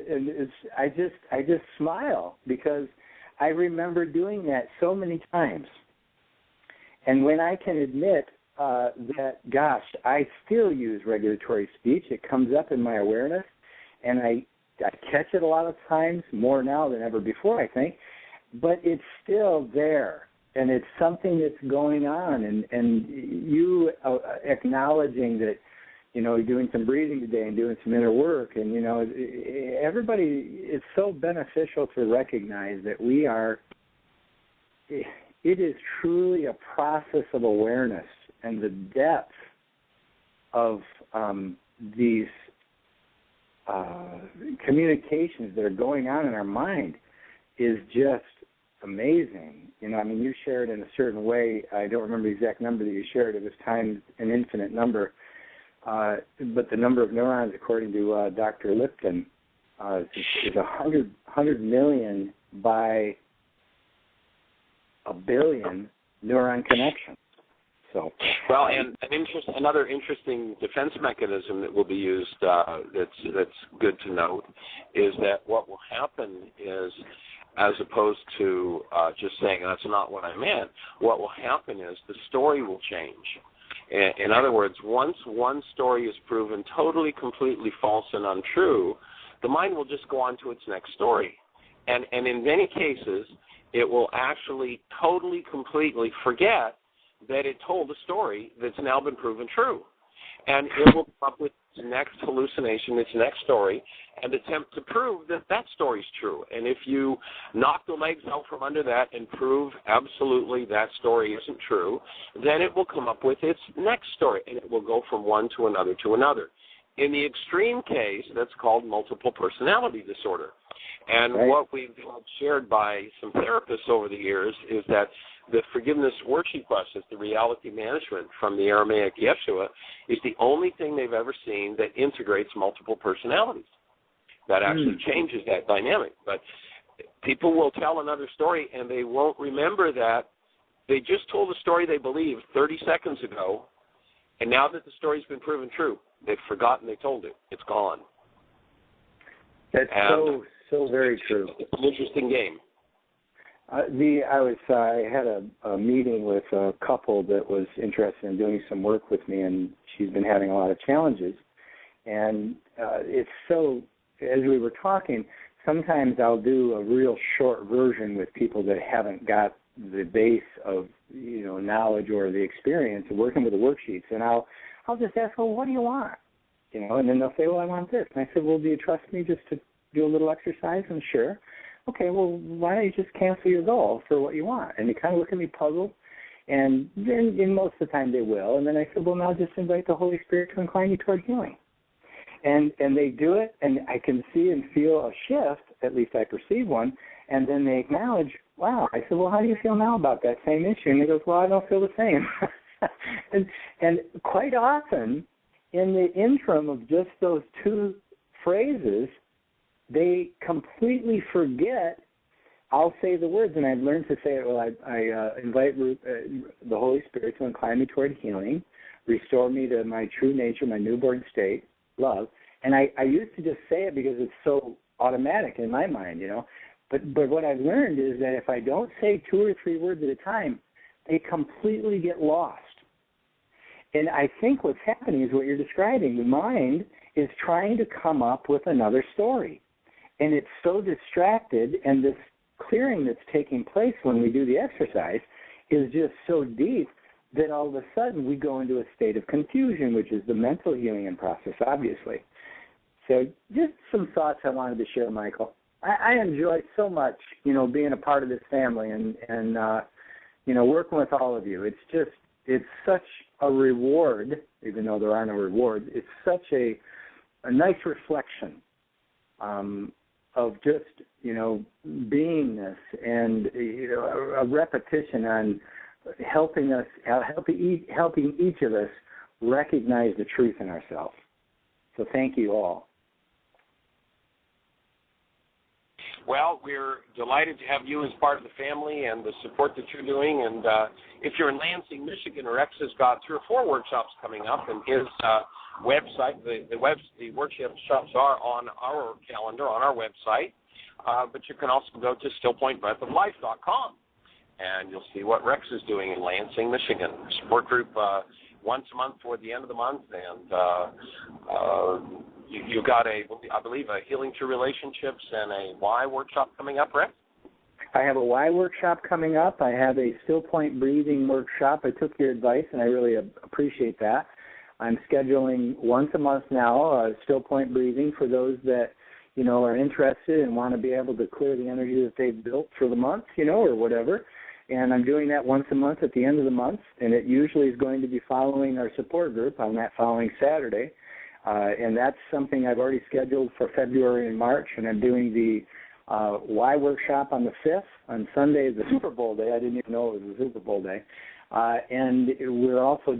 I just smile because I remember doing that so many times. And when I can admit that, gosh, I still use regulatory speech, it comes up in my awareness, and I catch it a lot of times, more now than ever before, I think, but it's still there, and it's something that's going on, and you acknowledging that, you know, doing some breathing today and doing some inner work, and, you know, everybody, it's so beneficial to recognize that we are, it is truly a process of awareness, and the depth of these communications that are going on in our mind is just amazing. You know, I mean, you shared in a certain way. I don't remember the exact number that you shared. It was times an infinite number. But the number of neurons, according to Dr. Lipton, is 100 million by a billion neuron connections. So, well, and another interesting defense mechanism that will be used that's good to note is that what will happen is, as opposed to just saying that's not what I meant, what will happen is the story will change. In other words, once one story is proven totally, completely false and untrue, the mind will just go on to its next story. And in many cases, it will actually totally, completely forget that it told a story that's now been proven true. And it will come up with its next hallucination, its next story, and attempt to prove that that story's true. And if you knock the legs out from under that and prove absolutely that story isn't true, then it will come up with its next story, and it will go from one to another to another. In the extreme case, that's called multiple personality disorder. And what we've shared by some therapists over the years is that the forgiveness worksheet process, the reality management from the Aramaic Yeshua, is the only thing they've ever seen that integrates multiple personalities. That actually changes that dynamic. But people will tell another story, and they won't remember that they just told a story they believed 30 seconds ago, and now that the story's been proven true, they've forgotten they told it. It's gone. That's so very true. It's an interesting game. I had a meeting with a couple that was interested in doing some work with me, and she's been having a lot of challenges. And it's so, as we were talking, sometimes I'll do a real short version with people that haven't got the base of, you know, knowledge or the experience of working with the worksheets, and I'll just ask, well, what do you want? You know, and then they'll say, well, I want this. And I said, well, do you trust me just to do a little exercise? And sure. Okay, well, why don't you just cancel your goal for what you want? And they kind of look at me puzzled, and then most of the time they will. And then I said, well, now just invite the Holy Spirit to incline you toward healing. And they do it, and I can see and feel a shift, at least I perceive one, and then they acknowledge, wow. I said, well, how do you feel now about that same issue? And they goes, well, I don't feel the same. and quite often, in the interim of just those two phrases, they completely forget. I'll say the words, and I've learned to say it. Well, I invite the Holy Spirit to incline me toward healing, restore me to my true nature, my newborn state, love. And I used to just say it because it's so automatic in my mind, you know. But what I've learned is that if I don't say 2 or 3 words at a time, they completely get lost. And I think what's happening is what you're describing. The mind is trying to come up with another story. And it's so distracted, and this clearing that's taking place when we do the exercise is just so deep that all of a sudden we go into a state of confusion, which is the mental healing and process, obviously. So just some thoughts I wanted to share, Michael. I enjoy so much, you know, being a part of this family and you know, working with all of you. It's such a reward, even though there are no rewards. It's such a nice reflection of just, you know, beingness and, you know, a repetition on helping each of us recognize the truth in ourselves. So thank you all. Well, we're delighted to have you as part of the family and the support that you're doing. And if you're in Lansing, Michigan, Rex has got 3 or 4 workshops coming up, and his website, the workshops are on our calendar, on our website. But you can also go to stillpointbreathoflife.com, and you'll see what Rex is doing in Lansing, Michigan. Support group once a month toward the end of the month, and you've got I believe, a Healing Through Relationships and a Why workshop coming up, Rex? I have a Why workshop coming up. I have a Still Point Breathing workshop. I took your advice, and I really appreciate that. I'm scheduling once a month now, Still Point Breathing, for those that, are interested and want to be able to clear the energy that they've built for the month, or whatever. And I'm doing that once a month at the end of the month, and it usually is going to be following our support group on that following Saturday. And that's something I've already scheduled for February and March, and I'm doing the Why workshop on the 5th. On Sunday is the Super Bowl day. I didn't even know it was the Super Bowl day. And we're also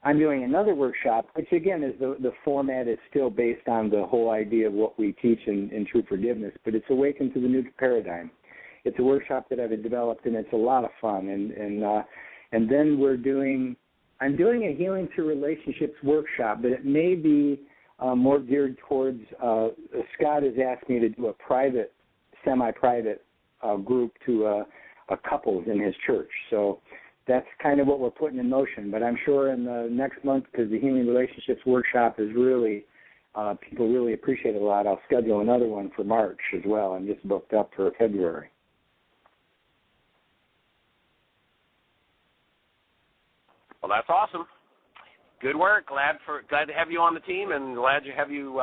I'm doing another workshop, which again is the format is still based on the whole idea of what we teach in True Forgiveness, but it's Awaken to the New Paradigm. It's a workshop that I've developed, and it's a lot of fun. And then I'm doing a Healing Through Relationships workshop, but it may be more geared towards, Scott has asked me to do a private, semi-private group to a couples in his church. So that's kind of what we're putting in motion. But I'm sure in the next month, because the Healing Relationships workshop is really, people really appreciate it a lot, I'll schedule another one for March as well. I'm just booked up for February. Well, that's awesome. Good work. Glad to have you on the team, and glad to have you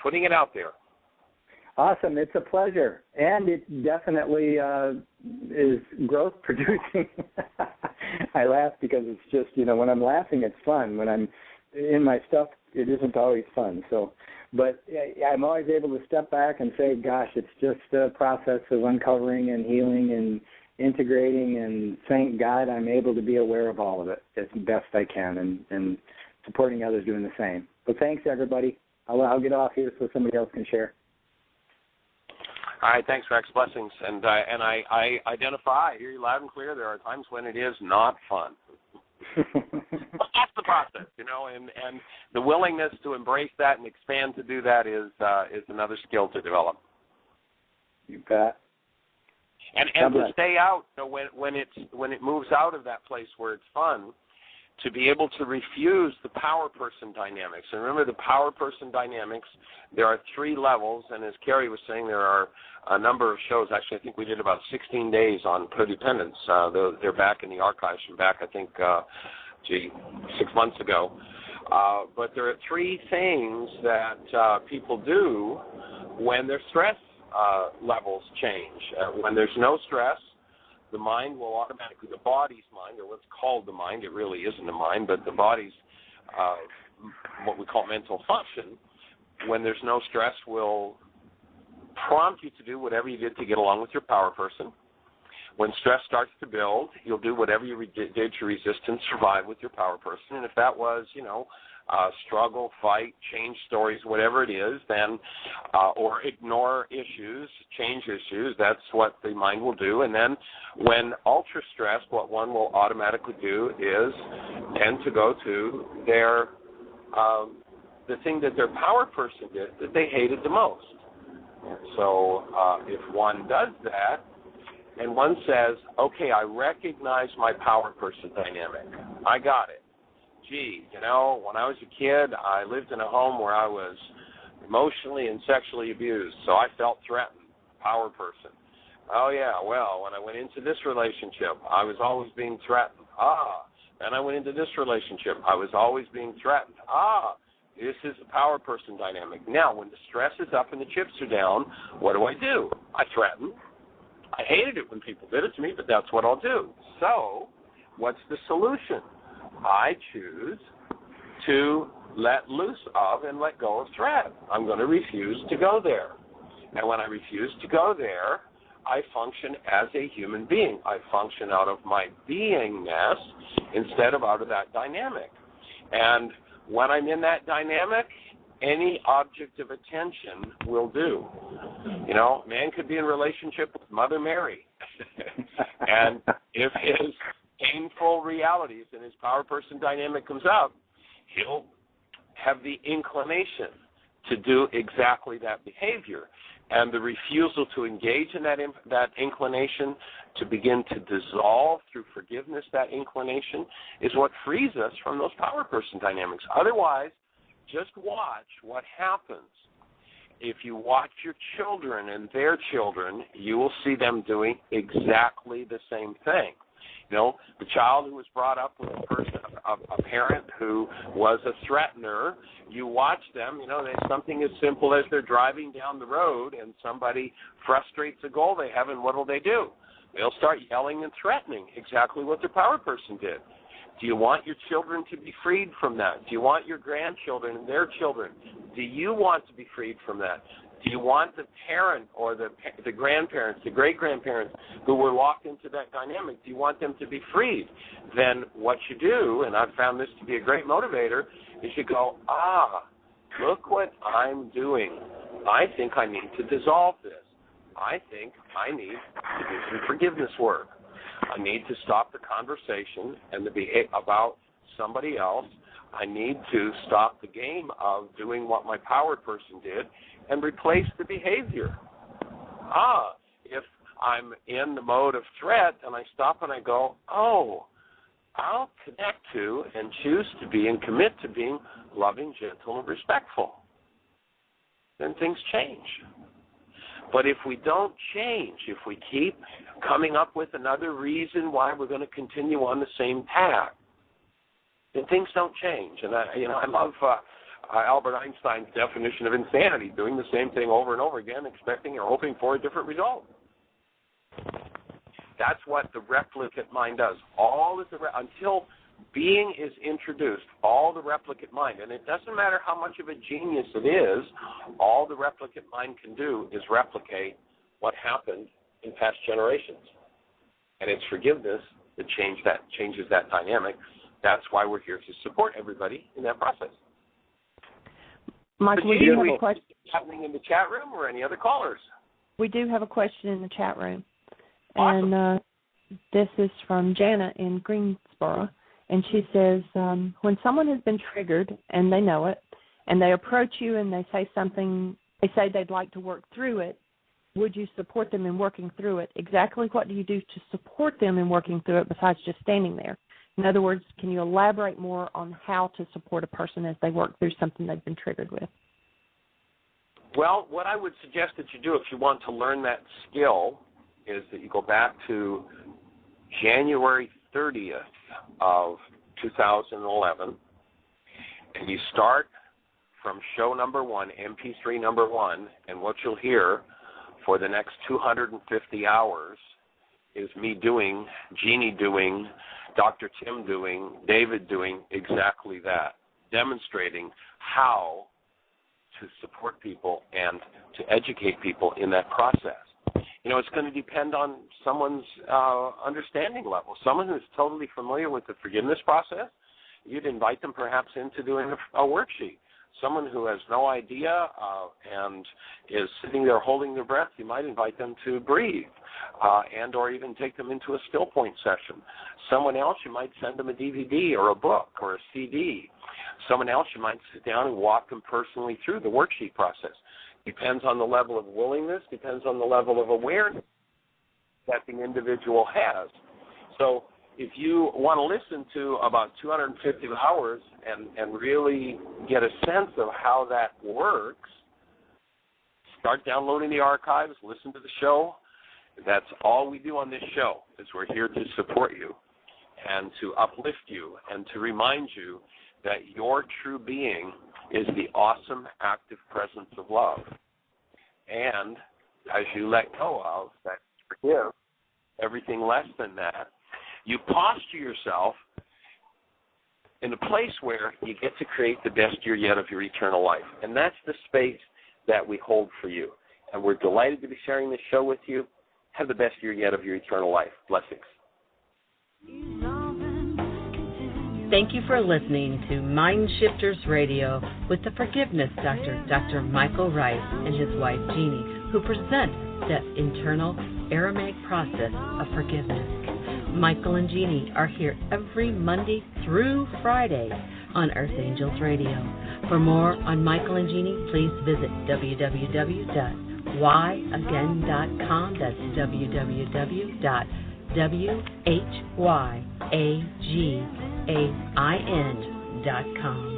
putting it out there. Awesome. It's a pleasure, and it definitely is growth producing. I laugh because it's just, when I'm laughing, it's fun. When I'm in my stuff, it isn't always fun. So, but I'm always able to step back and say, gosh, it's just a process of uncovering and healing and integrating, and thank God I'm able to be aware of all of it as best I can, and supporting others doing the same. But thanks, everybody. I'll get off here so somebody else can share. All right, thanks, Rex. Blessings. And I identify, I hear you loud and clear, there are times when it is not fun. But that's the process, and the willingness to embrace that and expand to do that is another skill to develop. You bet. And to stay out, when it moves out of that place where it's fun, to be able to refuse the power person dynamics. And remember, the power person dynamics, there are 3 levels, and as Carrie was saying, there are a number of shows. Actually, I think we did about 16 days on codependence. They're back in the archives from back, I think, 6 months ago. But there are 3 things that people do when their stress levels change. When there's no stress, the mind will automatically, the body's mind, or what's called the mind, it really isn't a mind, but the body's what we call mental function, when there's no stress, will prompt you to do whatever you did to get along with your power person. When stress starts to build, you'll do whatever you did to resist and survive with your power person. And if that was, struggle, fight, change stories, whatever it is, then, or ignore issues, change issues, that's what the mind will do. And then when ultra-stressed, what one will automatically do is tend to go to their, the thing that their power person did that they hated the most. So if one does that, and one says, okay, I recognize my power person dynamic. I got it. Gee, when I was a kid, I lived in a home where I was emotionally and sexually abused, so I felt threatened, power person. Oh, yeah, well, when I went into this relationship, I was always being threatened. Then I went into this relationship, I was always being threatened. This is the power person dynamic. Now, when the stress is up and the chips are down, what do? I threaten. I hated it when people did it to me, but that's what I'll do. So, what's the solution? I choose to let loose of and let go of threat. I'm going to refuse to go there. And when I refuse to go there, I function as a human being. I function out of my beingness instead of out of that dynamic. And when I'm in that dynamic, any object of attention will do. You know, man could be in relationship with Mother Mary. And if his painful realities and his power person dynamic comes up, he'll have the inclination to do exactly that behavior. And the refusal to engage in that inclination, to begin to dissolve through forgiveness that inclination, is what frees us from those power person dynamics. Otherwise, just watch what happens. If you watch your children and their children, you will see them doing exactly the same thing. You know, the child who was brought up with a parent who was a threatener, you watch them, you know, there's something as simple as they're driving down the road and somebody frustrates a goal they have, and what will they do? They'll start yelling and threatening, exactly what their power person did. Do you want your children to be freed from that? Do you want your grandchildren and their children? Do you want to be freed from that? Do you want the parent or the grandparents, the great-grandparents who were locked into that dynamic, do you want them to be freed? Then what you do, and I've found this to be a great motivator, is you go, look what I'm doing. I think I need to dissolve this. I think I need to do some forgiveness work. I need to stop the conversation and about somebody else. I need to stop the game of doing what my power person did and replace the behavior. If I'm in the mode of threat and I stop and I go, I'll connect to and choose to be and commit to being loving, gentle, and respectful, then things change. But if we don't change, if we keep coming up with another reason why we're going to continue on the same path, then things don't change. And I love Albert Einstein's definition of insanity: doing the same thing over and over again, expecting or hoping for a different result. That's what the replicate mind does. Until being is introduced, all the replicate mind, and it doesn't matter how much of a genius it is, all the replicate mind can do is replicate what happened in past generations. And it's forgiveness that changes that dynamic. That's why we're here to support everybody in that process. Mike, we do have a question happening in the chat room, or any other callers? We do have a question in the chat room. Awesome. And this is from Jana in Greensboro. And she says, when someone has been triggered and they know it, and they approach you and they say something, they say they'd like to work through it, would you support them in working through it? Exactly what do you do to support them in working through it besides just standing there? In other words, can you elaborate more on how to support a person as they work through something they've been triggered with? Well, what I would suggest that you do if you want to learn that skill is that you go back to January 30th of 2011, and you start from show number 1, MP3 number 1, and what you'll hear for the next 250 hours is me doing, Jeanie doing, Dr. Tim doing, David doing exactly that, demonstrating how to support people and to educate people in that process. You know, it's going to depend on someone's understanding level. Someone who's totally familiar with the forgiveness process, you'd invite them perhaps into doing a worksheet. Someone who has no idea and is sitting there holding their breath, you might invite them to breathe and or even take them into a still point session. Someone else, you might send them a DVD or a book or a CD. Someone else, you might sit down and walk them personally through the worksheet process. Depends on the level of willingness, depends on the level of awareness that the individual has. So if you want to listen to about 250 hours and really get a sense of how that works, start downloading the archives, listen to the show. That's all we do on this show, is we're here to support you and to uplift you and to remind you that your true being is the awesome, active presence of love. And as you let go of that, forgive everything less than that, you posture yourself in a place where you get to create the best year yet of your eternal life. And that's the space that we hold for you. And we're delighted to be sharing this show with you. Have the best year yet of your eternal life. Blessings. Evolving, continue. Thank you for listening to MindShifters Radio with the Forgiveness Doctor, Dr. Michael Ryce, and his wife Jeanie, who present the internal Aramaic process of forgiveness. Michael and Jeanie are here every Monday through Friday on Earth Angels Radio. For more on Michael and Jeanie, please visit www.whyagain.com. That's www.whyagain.com.